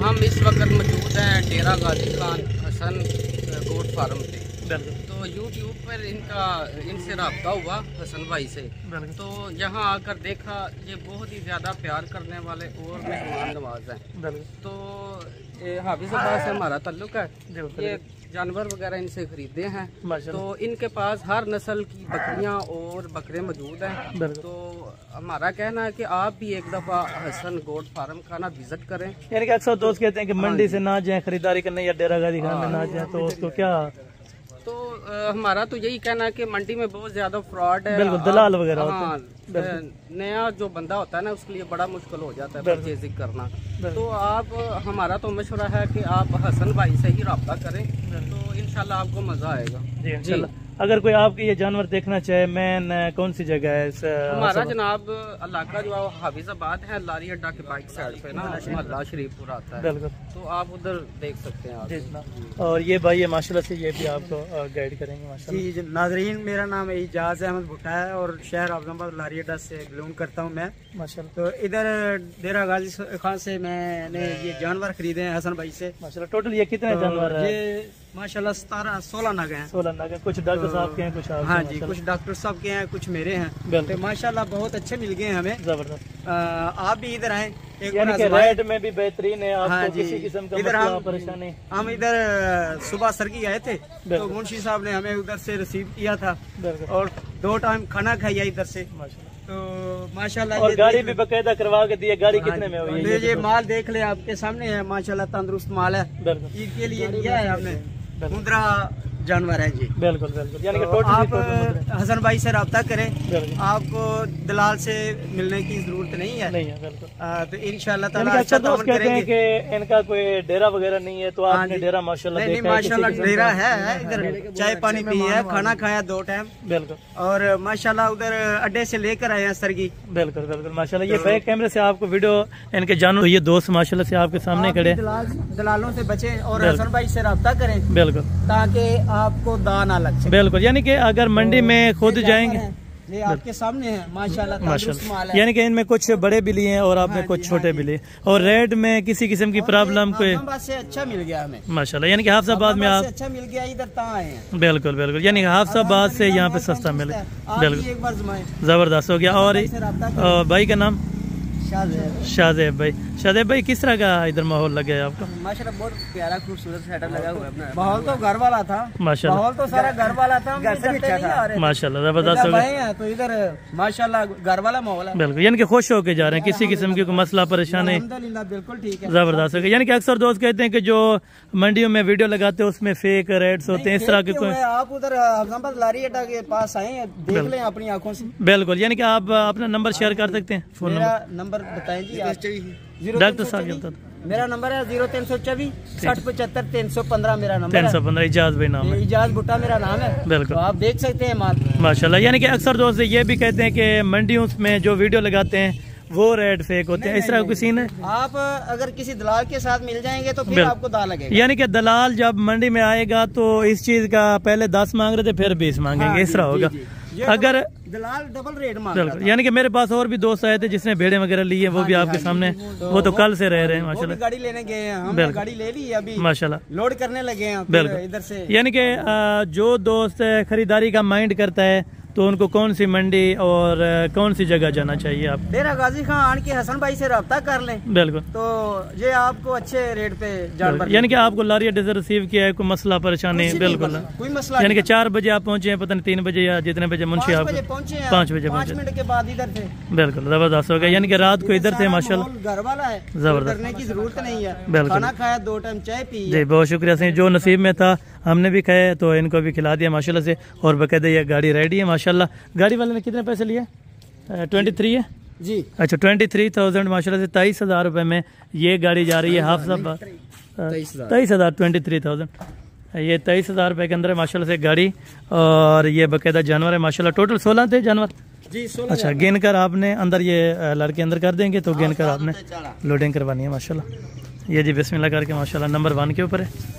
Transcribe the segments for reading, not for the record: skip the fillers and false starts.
हम इस वक्त मौजूद हैं डेरा गाजी खान हसन गोट फार्म पे। तो यूट्यूब पर इनसे रब्ता हुआ हसन भाई से, तो यहाँ आकर देखा ये बहुत ही ज़्यादा प्यार करने वाले और मेहमान नवाज हैं। तो हाफिज़ अब्बास से हमारा ताल्लुक है, ये जानवर वगैरह इनसे खरीदे हैं। तो इनके पास हर नस्ल की बकरियां और बकरे मौजूद हैं। तो हमारा कहना है कि आप भी एक दफ़ा हसन गोट फार्म का ना विजिट करें। यानी कि अक्सर दोस्त कहते हैं कि मंडी से ना जाएं खरीदारी करने या डेरा गाजी खान में ना जाएं, तो उसको क्या? तो हमारा तो यही कहना है कि मंडी में बहुत ज्यादा फ्रॉड है, बिल्कुल दलाल वगैरह होते हैं। नया जो बंदा होता है ना उसके लिए बड़ा मुश्किल हो जाता है परचेजिंग करना। तो आप हमारा तो मशवरा है कि आप हसन भाई से ही रब्ता करें, तो इंशाल्लाह आपको मजा आएगा। जी इंशाल्लाह। अगर कोई आपके ये जानवर देखना चाहे, मैन कौन सी जगह है? हमारा जनाब इलाका जो है हाफिजाबाद है, लारी अड्डा के बाइक साइड पे ना मोहल्ला शरीफपुर आता है, तो आप उधर देख सकते हैं। और ये भाई है माशाल्लाह से, ये भी आपको गाइड करेंगे माशाल्लाह। जी नाजरीन, मेरा नाम एजाज अहमद भुट्टा है और शहर आफजाबाद लारी अड्डा से बिलोंग करता हूँ मैं माशाल्लाह। तो इधर डेरा गाजी खान से मैंने ये जानवर खरीदे हैं हसन भाई से माशाल्लाह। टोटल ये कितने जानवर है? ये माशाल्लाह 16 नग हैं। 16 नग हैं। कुछ डॉक्टर साहब के हैं, कुछ आपके? हाँ जी, कुछ डॉक्टर साहब के हैं, कुछ मेरे हैं। तो माशाल्लाह बहुत अच्छे मिल गए हमें, जबरदस्त। आप भी इधर आए, यानी कि रेट में भी बेहतरीन है, आपको किसी किस्म का मसला परेशानी? हम इधर सुबह सरगी आए थे, तो मुंशी साहब ने हमें उधर से रिसीव किया था और 2 टाइम खाना खाया इधर से तो माशाल्लाह। और गाड़ी भी बकायदा करवा के दी है। गाड़ी कितने में हुई है? ये माल देख ले, आपके सामने है माशाल्लाह, तंदुरुस्त माल है। ईद के लिए लिया है हमने, 15 जानवर है जी। बिल्कुल बिल्कुल। यानी कि आप हसन भाई से रब्ता करें, आपको दलाल से मिलने की जरूरत नहीं है। बिल्कुल। तो इंशाल्लाह ताला अच्छा दोस्त कहते हैं कि इनका कोई डेरा वगैरह नहीं है, तो आपने डेरा माशाल्लाह नहीं माशाल्लाह डेरा है इधर, चाय पानी पी है, खाना खाया 2 टाइम। बिल्कुल। और माशाल्लाह उधर अड्डे से लेकर आए हैं सरगी। बिल्कुल बिल्कुल माशाल्लाह। ये बैक कैमरे से आपको वीडियो इनके जानवर, ये दोस्त माशाल्लाह से आपके सामने खड़े। दलालों से बचें और हसन भाई से रब्ता करें, बिल्कुल, ताकि आपको दाना लग सके। बिल्कुल। यानी कि अगर मंडी में खुद जाएंगे, ये आपके सामने है माशाल्लाह माशाल्लाह। यानी कि इनमें कुछ बड़े भी लिए हैं और आपने कुछ छोटे भी लिए, और रेट में किसी किस्म की प्रॉब्लम कोई? से अच्छा मिल गया हमें माशाल्लाह। यानी कि हाफिजाबाद में आप अच्छा मिल गया, इधर तक आए हैं। बिल्कुल बिल्कुल। यानी कि हाफिजाबाद से यहाँ पे सस्ता मिले, बिल्कुल जबरदस्त हो गया। और भाई का नाम? शाहजेब भाई। शाहजेब भाई, किस तरह का इधर माहौल लगे आपको? माशाल्लाह बहुत प्यारा खूबसूरत सेटअप लगा हुआ है। माहौल तो घर वाला था माशाल्लाह, माहौल तो सारा घर वाला था, माशाल्लाह जबरदस्त हो गया। तो इधर माशाल्लाह घर वाला माहौल है। बिल्कुल। यानी कि खुश होके जा रहे हैं, किसी किस्म की कोई मसला परेशानी? बिल्कुल ठीक है, जबरदस्त हो गया। यानी कि अक्सर दोस्त कहते हैं कि जो मंडियों में वीडियो लगाते हैं उसमें फेक रेट्स होते हैं, इस तरह के कोई? आप उधर लारी अड्डा के पास आए, देख लें अपनी आंखों से। बिल्कुल। यानी कि आप अपना नंबर शेयर कर सकते हैं, फोन नंबर बताएं जी। डॉक्टर साहब मेरा नंबर है 0324 60 75 315 मेरा नंबर 315। इजाज भाई नाम है, इजाज भुट्टा मेरा नाम है। बिल्कुल, तो आप देख सकते हैं माल माशाल्लाह। यानी कि अक्सर दोस्त ये भी कहते हैं कि मंडियों में जो वीडियो लगाते हैं वो रेट फेक होते हैं, इस तरह कोई सीन है? आप अगर किसी दलाल के साथ मिल जाएंगे तो फिर आपको दाल लगेगा। यानी कि दलाल जब मंडी में आएगा तो इस चीज का पहले 10 मांग रहे थे, फिर 20 मांगेंगे, इस तरह होगा। अगर दलाल डबल रेट मांग, यानी कि मेरे पास और भी दोस्त आए थे जिसने भेड़े वगैरह ली है, वो भी आपके सामने, वो तो कल से रह रहे हैं माशाल्लाह। गाड़ी लेने गए हैं, हमने गाड़ी ले ली अभी माशाल्लाह, लोड करने लगे हैं इधर से। यानी कि जो दोस्त खरीदारी का माइंड करता है तो उनको कौन सी मंडी और कौन सी जगह जाना चाहिए? आप डेरा गाजी खान आन के हसन भाई से रब्ता कर लें, बिल्कुल, तो ये आपको अच्छे रेट पे जानवर, यानी कि आपको लारी अड्डे से रिसीव किया है, कोई मसला परेशानी? बिल्कुल, कोई मसला। यानी कि 4 बजे आप पहुंचे हैं, पता नहीं 3 बजे या जितने बजे मुंशी आप 5 बजे 5 मिनट के बाद इधर थे। बिल्कुल जबरदस्त हो गया। यानी कि रात को इधर थे माशाल्लाह, घर वाला है, जबरदस्त, करने की जरूरत नहीं है। बिल्कुल, खाना खाया, 2 टाइम चाय पी। जी बहुत शुक्रिया से, जो नसीब में था हमने भी खाया तो इनको भी खिला दिया माशाल्लाह से। और बकायदा ये गाड़ी रेडी है माशाल्लाह। गाड़ी वाले ने कितने पैसे लिए? 23 है जी। अच्छा, 23,000 माशाल्लाह से 23,000 रुपए में ये गाड़ी जा रही है हाफिजाबाद। 23,000 23,000 ये 23,000 रुपए के अंदर है माशाल्लाह से गाड़ी। और ये बकायदा जानवर है माशाल्लाह। टोटल 16 थे जानवर जी, 16। अच्छा, गिन कर आपने अंदर, ये लड़के अंदर कर देंगे तो गिन कर आपने लोडिंग करवानी है माशाल्लाह। ये जी बिस्मिल्लाह करके माशाल्लाह नंबर 1 के ऊपर है।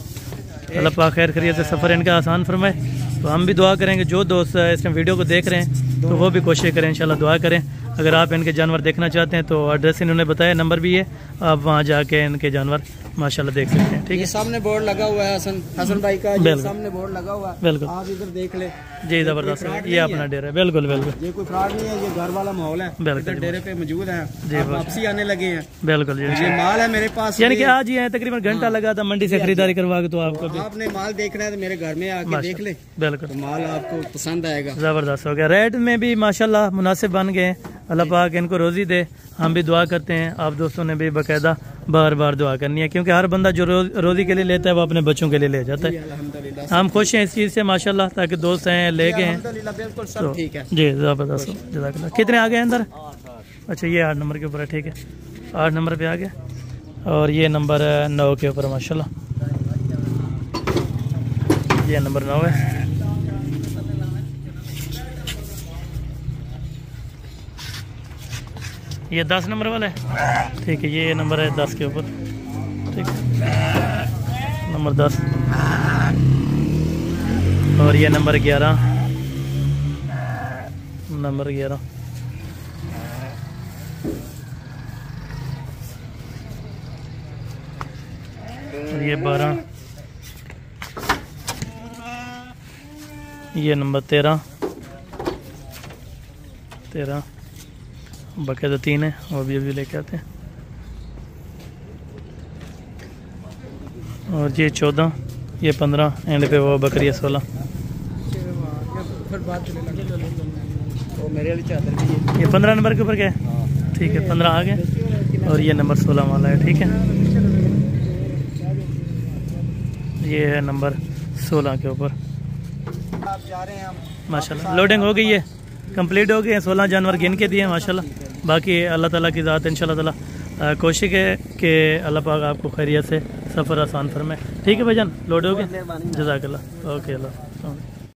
अल्लाह पाक खैर खैरियत से सफ़र इनका आसान फरमाए। तो हम भी दुआ करेंगे, जो दोस्त इसमें वीडियो को देख रहे हैं तो वो भी कोशिश करें इंशाल्लाह, दुआ करें अगर आप इनके जानवर देखना चाहते हैं तो एड्रेस इन्होंने बताया, नंबर भी है, आप वहाँ जाके इनके जानवर माशाल्लाह देख सकते हैं। ठीक है, सामने बोर्ड लगा हुआ है हसन भाई का, ये सामने बोर्ड लगा हुआ है, बिल्कुल आप इधर देख ले जी, जबरदस्त है, ये अपना डेरा है। बिल्कुल बिल्कुल, ये कोई फ्रॉड नहीं है, ये घर वाला माहौल है, इधर डेरे पे मौजूद है जी, वापसी आने लगे हैं। बिल्कुल जी, ये माल है मेरे पास, यानी कि आज ये तकरीबन घंटा लगा था मंडी से खरीदारी करवा के, तो आपको भी आपने माल देखना है तो मेरे घर में आके देख ले, बिल्कुल तो माल आपको पसंद आएगा। जबरदस्त हो गया, रेट में भी माशाल्लाह मुनासिब बन गए। अल्लाह पाक इनको रोजी दे, हम भी दुआ करते हैं, आप दोस्तों ने भी बाकायदा बार बार दुआ करनी है, क्योंकि हर बंदा जो रोजी के लिए लेता है वो अपने बच्चों के लिए ले जाता है। हम खुश हैं इस चीज़ से माशाल्लाह, ताकि दोस्त हैं ले गए हैं तो ठीक है जी, ज़बरदस्त। जज़ाकल्लाह। कितने आ गए अंदर? अच्छा, ये 8 नंबर के ऊपर है, ठीक है, 8 नंबर पे आ गया, और ये नंबर 9 के ऊपर माशाल्लाह, ये नंबर 9 है। ये 10 नंबर वाला है, ठीक है, ये नंबर है 10 के ऊपर, ठीक है, नंबर 10, और ये नंबर 11, नंबर 11, और ये 12, ये नंबर 13, बाकायदा 3 है, वो भी अभी लेके आते हैं, और ये 14, ये 15, एंड पे वो बकरी है 16, ये 15 नंबर के ऊपर क्या है, ठीक है, 15 आ गए, और ये नंबर 16 वाला है, ठीक है, ये है नंबर 16 के ऊपर। माशाल्लाह लोडिंग हो गई है, कंप्लीट हो गए हैं, 16 जानवर गिन के दिए माशाल्लाह। बाकी अल्लाह ताला की ज़ात इंशाल्लाह ताला कोशिश है कि अल्लाह पाक आपको खैरियत से सफ़र आसान फरमाए। ठीक है भाईजान, लोड हो गए, जज़ाकल्लाह, ओके, अल्लाह।